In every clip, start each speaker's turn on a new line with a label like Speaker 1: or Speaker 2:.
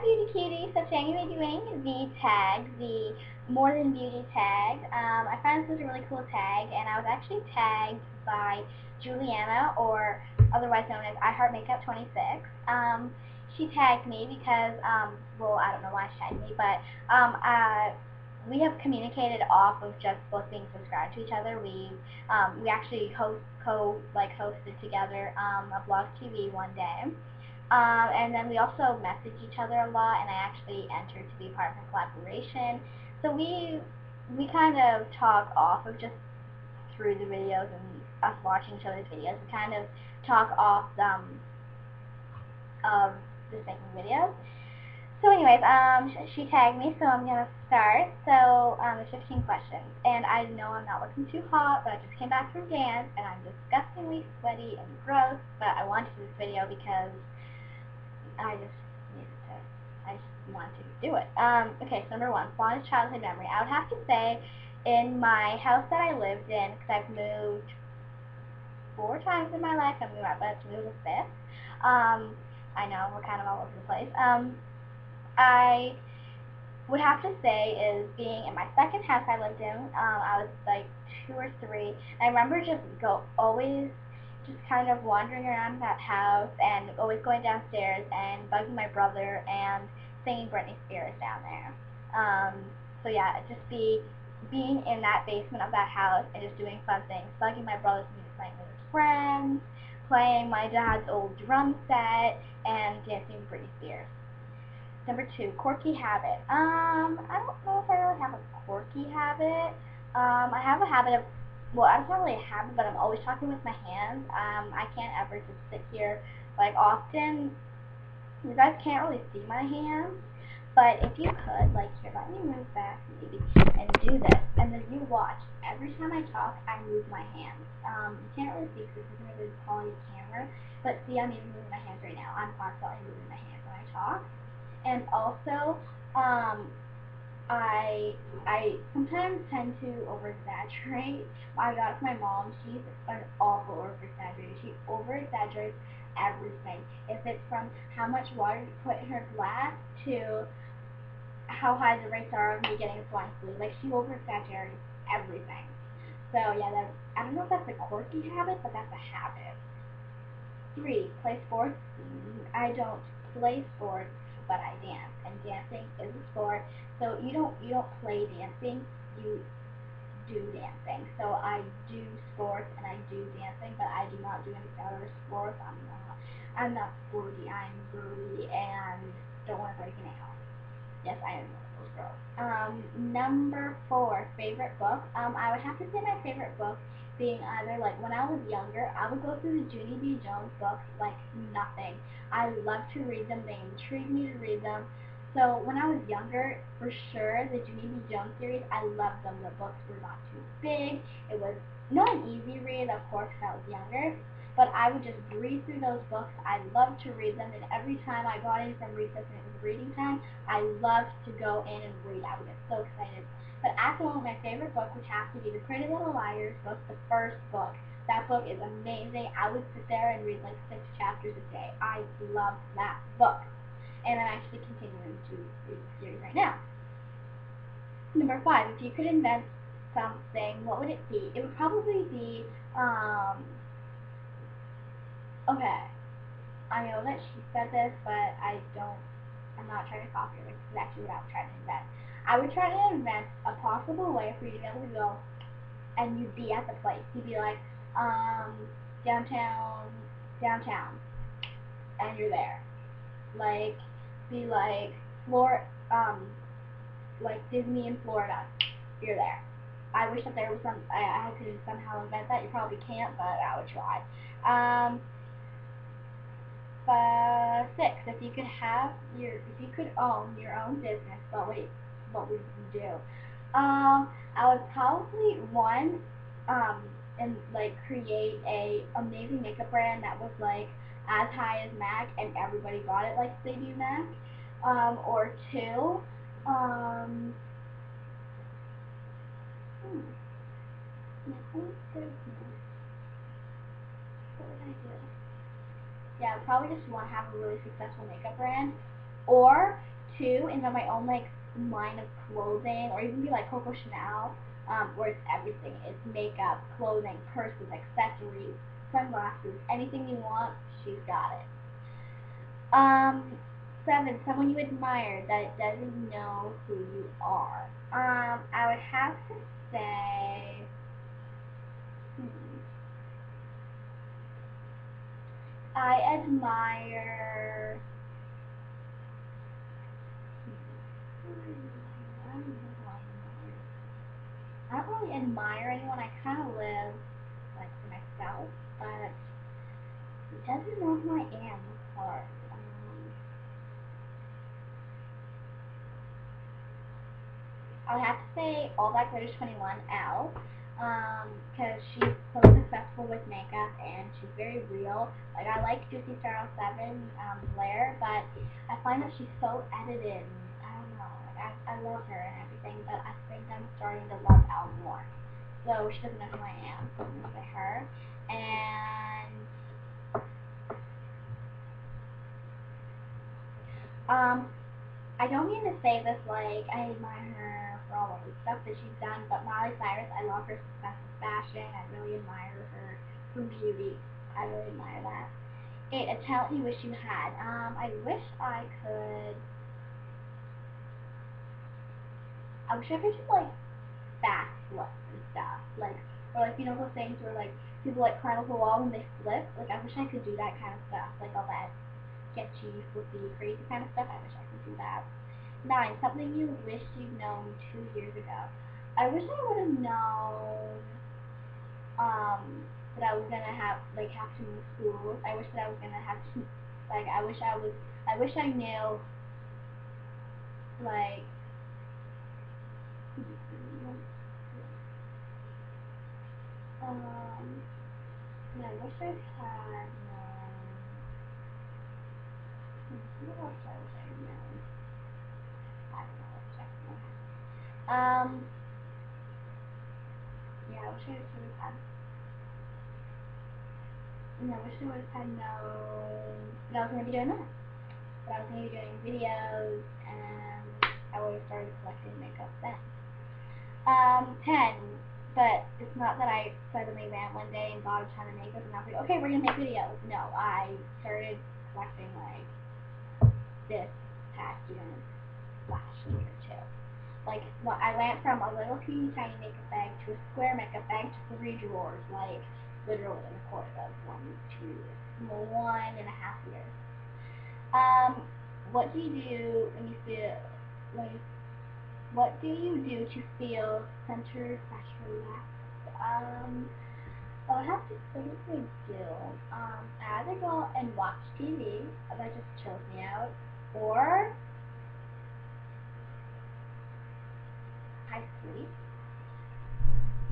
Speaker 1: Beauty Cutie. So today I'm going to be doing the tag, the More Than Beauty tag. I found this was a really cool tag, and I was actually tagged by Juliana, or otherwise known as I Heart Makeup 26. She tagged me because, well, I don't know why she tagged me, but we have communicated off of just both being subscribed to each other. We actually hosted together a Blog TV one day. And then we also message each other a lot, and I actually entered to be part of a collaboration. So we kind of talk off of just through the videos and us watching each other's videos. We kind of talk off of just making videos. So anyways, she tagged me, so I'm going to start. So there's 15 questions. And I know I'm not looking too hot, but I just came back from dance, and I'm disgustingly sweaty and gross, but I wanted to do this video because I just wanted to do it. Okay, so number one, fondest childhood memory. I would have to say in my house that I lived in, because I've moved 4 times in my life. I'm about to move the 5th. I know, we're kind of all over the place. I would have to say is being in my second house I lived in. I was like 2 or 3. And I remember always just kind of wandering around that house and always going downstairs and bugging my brother and singing Britney Spears down there. So yeah, just being in that basement of that house and just doing fun things, bugging my brother's music, playing with his friends, playing my dad's old drum set, and dancing with Britney Spears. Number 2, quirky habit. I don't know if I really have a quirky habit. I have a habit of, well, it's not really a habit, but I'm always talking with my hands. I can't ever just sit here, like, often. You guys can't really see my hands, but if you could, like, here, let me move back maybe and do this, and then you watch. Every time I talk, I move my hands. You can't really see because this isn't a good quality camera, but see, I'm even moving my hands right now. I'm constantly moving my hands when I talk. And also, I sometimes tend to over-exaggerate. I got it from my mom. She's an awful over-exaggerator. She over-exaggerates everything. If it's from how much water you put in her glass to how high the rates are of me getting swine flu. Like, she over-exaggerates everything. So yeah, I don't know if that's a quirky habit, but that's a habit. 3, play sports. I don't play sports, but I dance, and dancing is a sport. So you don't play dancing, you do dancing. So I do sports and I do dancing, but I do not do any other sports. I'm not sporty. I'm girly and don't want to break a nail. Yes, I am one of those girls. Number 4, favorite book. I would have to say my favorite book being either, like, when I was younger, I would go through the Junie B. Jones books like nothing. I love to read them. They intrigue me to read them. So when I was younger, for sure, the Junie B. Jones series, I loved them. The books were not too big. It was not an easy read, of course, when I was younger, but I would just breeze through those books. I loved to read them, and every time I got in from recess and it was reading time, I loved to go in and read. I would get so excited. But at the moment, my favorite book would have to be the Pretty Little Liars book, the first book. That book is amazing. I would sit there and read like 6 chapters a day. I loved that book. And I'm actually continuing to read the series right now. Number 5, if you could invent something, what would it be? It would probably be, okay, I know that she said this, but I'm not trying to copy her. This is actually what I would try to invent. I would try to invent a possible way for you to be able to go and you'd be at the place. You'd be like, downtown, and you're there. Like, be like, like Disney in Florida, you're there. I wish that there was I could somehow invent that. You probably can't, but I would try. 6, if you could own your own business, what would you do? I would probably and like create a amazing makeup brand that was like as high as MAC and everybody got it like they do MAC. Or 2, what would I do? Yeah, I probably just want to have a really successful makeup brand Or two, invent my own like line of clothing, or even be like Coco Chanel, where it's everything. It's makeup, clothing, purses, accessories, sunglasses, anything you want, she's got it. Um, seven, someone you admire that doesn't know who you are. I would have to say, hmm, I admire. I don't really admire anyone. I kind of live like for myself, but it doesn't know who I am. It's hard. I would have to say All That Glitters 21 L, because she's so successful with makeup and she's very real. Like I like Juicy Star 07 Blair, but I find that she's so edited. And I don't know. Like I love her and everything, but I think I'm starting to love Elle more. So she doesn't know who I am, so I'm gonna say her. And um, I don't mean to say this like I admire her for all of the stuff that she's done, but Miley Cyrus, I love her success with fashion. I really admire her beauty. I really admire that. Eight, a talent you wish you had. I wish I could do like fast flips and stuff. Like, or like, you know those things where like people like climb up a wall when they flip? Like, I wish I could do that kind of stuff. Like all that sketchy, flippy, crazy kind of stuff. I wish I could do that. Nine, something you wish you'd known 2 years ago. I wish I would have known that I was gonna have to move schools. I wish that I was gonna have to like I wish I knew like um and I wish I had what else I wish I had known? I don't know, let's check my head. Yeah, I wish I would have had I wish I would have had known that I was gonna be doing that. But I was going to be doing videos, and I would have started collecting makeup then. 10. But it's not that I suddenly ran one day and bought a ton of makeup, and I was like, okay, we're going to make videos. No, I started collecting, like, this past year, last year, too. Like, well, I went from a little teeny tiny makeup bag to a square makeup bag to 3 drawers, like, literally in the course of 1.5 years. Um, what do you do when you feel like what do you do to feel centered slash relaxed? I'll have to think I do. I either go and watch TV, that just chills me out, or I sleep.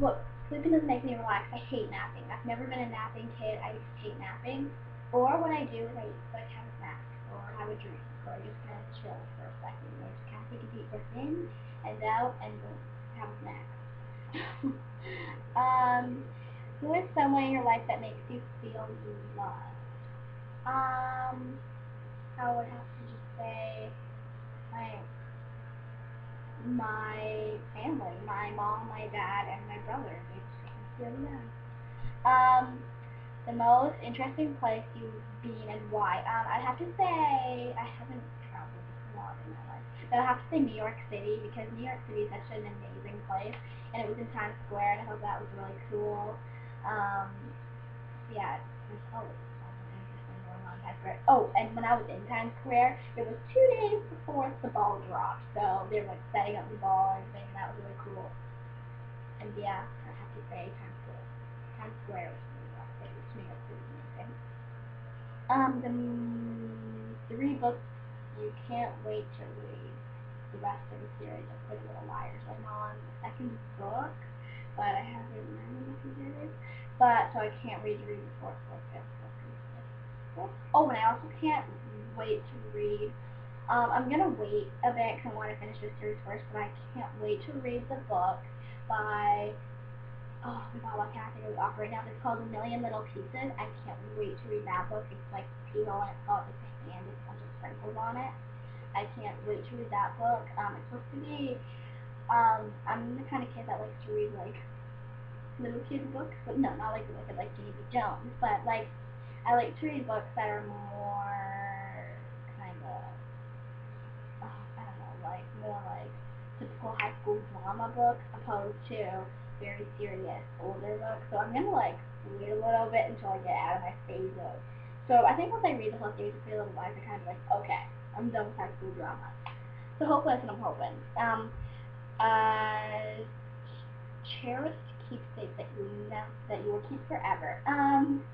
Speaker 1: Look, sleeping doesn't make me relax. I hate napping. I've never been a napping kid. I just hate napping. Or what I do is I like have a snack or have a drink or just kind of chill for a second. I just kind of take a deep breath in and out and then have a snack. Who is someone in your life that makes you feel loved? Um, I would have to just say my my family, my mom, my dad, and my brother. They just make me feel loved. The most interesting place you've been and why? I'd have to say I haven't traveled a lot in my life, but I'd have to say New York City because New York City is such an amazing place, and it was in Times Square, and I thought that was really cool. Um, yeah, there's always something interesting going on in Times Square. Oh, and when I was in Times Square, it was 2 days before the ball dropped, so they were like setting up the ball and everything, and that was really cool. And yeah, I have to say Times Square. Times Square was New York City, New York City, amazing. The three books you can't wait to read the rest of the series of Pretty Little Liars. I'm on the second book, but I haven't remembered what it is. But so I can't wait to read the fourth book, fifth book, and sixth book. Oh, and I also can't wait to read. I'm gonna wait a bit because I want to finish this series first, but I can't wait to read the book by oh my god, why can't I think of it off right now? It's called A Million Little Pieces. I can't wait to read that book. It's like teal and it's got like a hand with a bunch of sprinkles on it. I can't wait to read that book. It's supposed to be, I'm the kind of kid that likes to read like little kid books, but no, not like little kid like Davy Jones, but like I like to read books that are more kind of, I don't know, like more like typical high school drama books opposed to very serious older books. So I'm gonna like wait a little bit until I get out of my phase of. So I think once I read the whole series of Pretty Little Lies, I kind of like, okay, I'm done with high school drama. So hopefully that's what I'm hoping. Uh, cherished keepsake that you will keep forever. I'm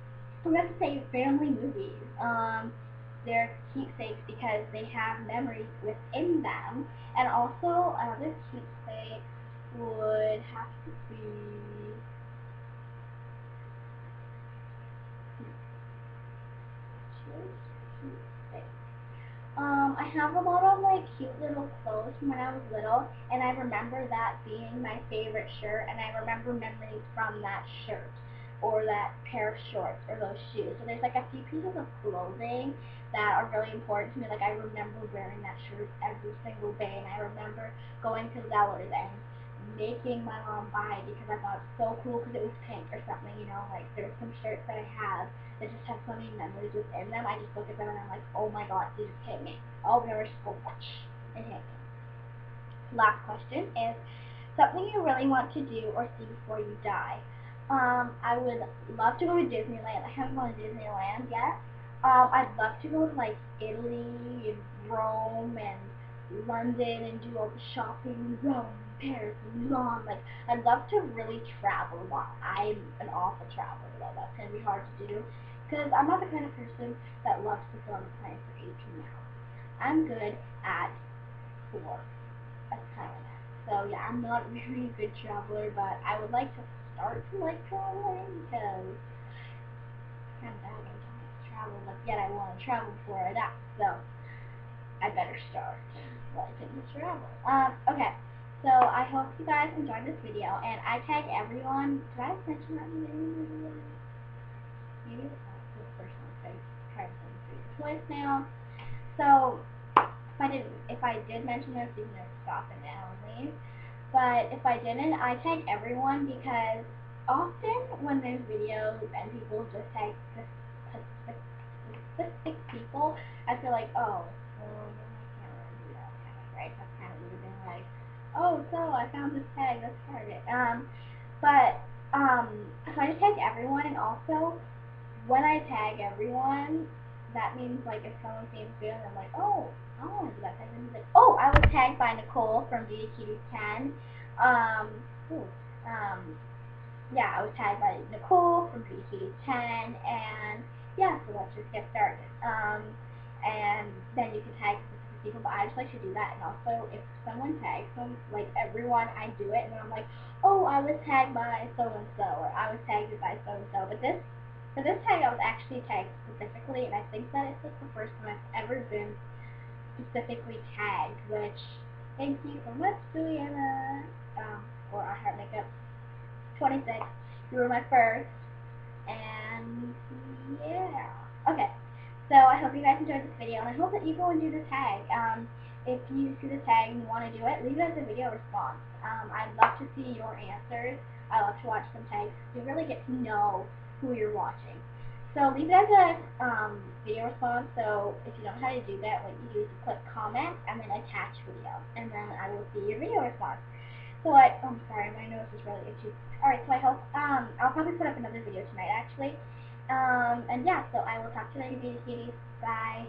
Speaker 1: going to say family movies. They're keepsakes because they have memories within them, and also another keepsake would have to be. Keepsake. I have a lot of like cute little clothes from when I was little, and I remember that being my favorite shirt, and I remember memories from that shirt, or that pair of shorts, or those shoes. So there's like a few pieces of clothing that are really important to me. Like I remember wearing that shirt every single day, and I remember going to Zellers and making my mom buy it because I thought it was so cool because it was pink or something, you know, like there's some shirts that I have that just have so many memories within them. I just look at them and I'm like, oh my god, they just hit me. All memories just go whoosh and hit me. Last question is something you really want to do or see before you die. I would love to go to Disneyland. I haven't gone to Disneyland yet. I'd love to go to like Italy and Rome and London and do all the shopping in Rome, Paris, and Milan. Like I'd love to really travel a lot. I'm an awful traveler though. That's gonna be hard to do because I'm not the kind of person that loves to sit on a plane for 18 hours. I'm good at 4. That's kind of enough. So yeah, I'm not a very good traveler, but I would like to start to like traveling because kind of bad I don't travel, but yet I want to travel before I die. So I better start liking to travel. Okay. So I hope you guys enjoyed this video, and I tag everyone. Did I mention that in the video? Maybe the first one said try to twice now. So if I did mention this, you can stop it now and leave. But if I didn't, I tag everyone because often when there's videos and people just tag specific people, I feel like, oh, well, I can't really do that, kind of, right? That's kind of weird being like, oh, so I found this tag, let's tag it. But so I just tag everyone, and also when I tag everyone, that means like if someone seems good, I'm like, oh, I want to do that tag. And he's like, oh, I was tagged by Nicole from Beauty Cuties 10. Um, ooh, um, yeah, I was tagged by Nicole from Beauty Cuties 10, and yeah, so let's just get started. And then you can tag specific people, but I just like to do that. And also, if someone tags them, like everyone, I do it, and then I'm like, oh, I was tagged by so and so, or I was tagged by so and so. But for this tag, I was actually tagged specifically, and I think that it's like the first time I've ever been specifically tagged. Which, thank you so much, Juliana, or I Heart Makeup 26. You were my first. And yeah. Okay. So I hope you guys enjoyed this video, and I hope that you go and do the tag. If you see the tag and you want to do it, leave it as a video response. I'd love to see your answers. I love to watch some tags. You really get to know who you're watching. So leave it as a video response. So if you don't know how to do that, what you do is you click comment and then attach video, and then I will see your video response. So I'm sorry, my nose is really itchy. Alright, so I hope, I'll probably put up another video tonight, actually. And yeah, so I will talk to you later, beauty cuties. Bye.